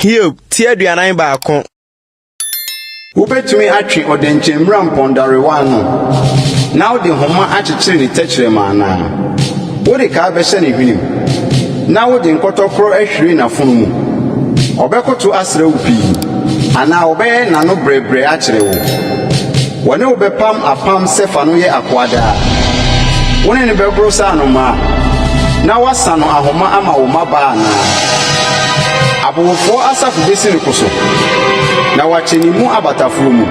Here, tear the anan baako. Wobetumi atwe odenchemra mpondare no. Now the homa achichiri ni techre mana. Wode ka behye ne hwenim. Na wode nkotokro ahwire na funu mu. Obekoto asre wo pii. Ana obe na no brebre akire wo. Wone obepam apam sefa no ye akwada. Wone ne bebro sa no ma. Na wasa no ahoma ama wo maba na. Abofo asafu besi ne koso. Na wacheni mu abatafuru mu.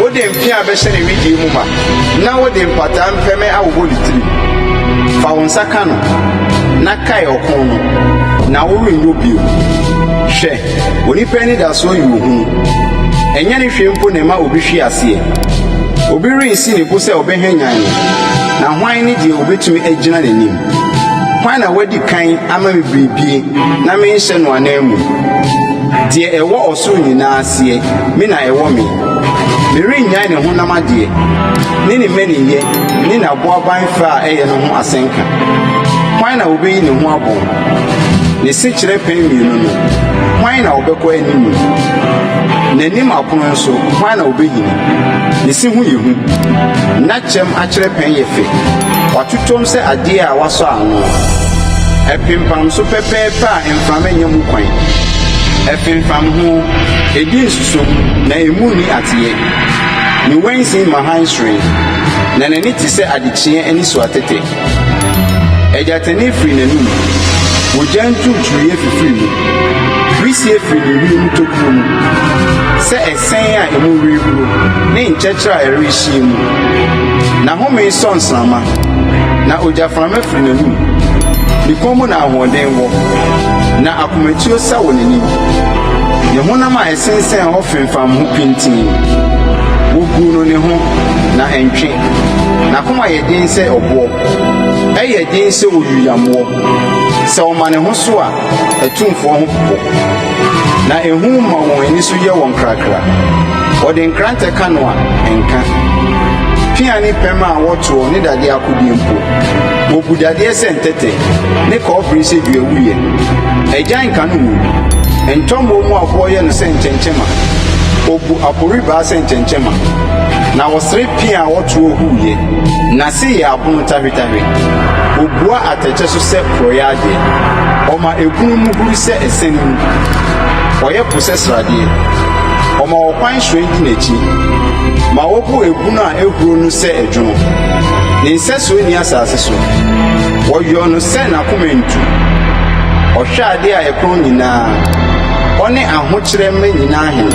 Wode mpia behye ne widi mu ma. Na wode mpata mpeme awo litiri. Fa wonsa kano. Na kai okon no. Na wo winyo bio. Hwe, onipa ni da so yuhu. Enya ne hwempo ne ma obi hwe ase. Obi rinsi ne bo se obehanyan. Na hwan ni de obetumi agina n'anim. Hwan na wadi kan ama me bibie na me nhye no anamu. De ewo osoro nyina ase, me na ewo me. Me rinnyan ne honam ade. Ne meniye, ne na boaban fa eye no ho asenka. Hwan na obeyi ne ho abon. Ne si kire pen mienu no. Hwan na obekọ animu. N'anim apono nso, hwan na obeyi ne si hu yehu. Na chem akire pen yefe. Watutom se ade a waso ano. Epimpam so pepepe a emframa nyam kwan. Epimpam ho edi nsuso na emu ni ateye. Ni wensin mahansri. Na nani ti se adechie ani so atete. Ejatani firi nanum. Wojantu tuye fifiri mu. Frisie firi ni wi mutokuru mu. Se esen a emu wiwuru ne nchechera a erihie mu. Na home sonsama. Na ojaframa firi nanum. Ni komo na ahoden wo. Na akomatio sa wonani. Ye honam a esensen ho femfam ho pintin. Wogu no ne ho na entwe. Na koma ye den se obo. Eye den se oyuyamwo. Se o mane ho so a etumfo ho popo. Na ehu ma won ani so ye won krakra. Ode nkrante kano a enka. Piani pema woto ne dade akodi mpo. Obudade sentete ne ko prince due wuye. Ejan kanu mu. Entombo mu aboye no sentenchema. Obu apori ba sentenchema. Na wosre pia woto ohuye. Na se ya abunu tahwetahwe. Obua ateche so se proyade. Oma egunu mu guru se esenu. Oye posesrade. Oma okwan hwenti nachi. Ma wobu egunu a ehuro no se edwono. Ni nseso ni asase so. Woyo no se na komentu. Ohwade a ekron nyina. One ahokyere me nyina hen.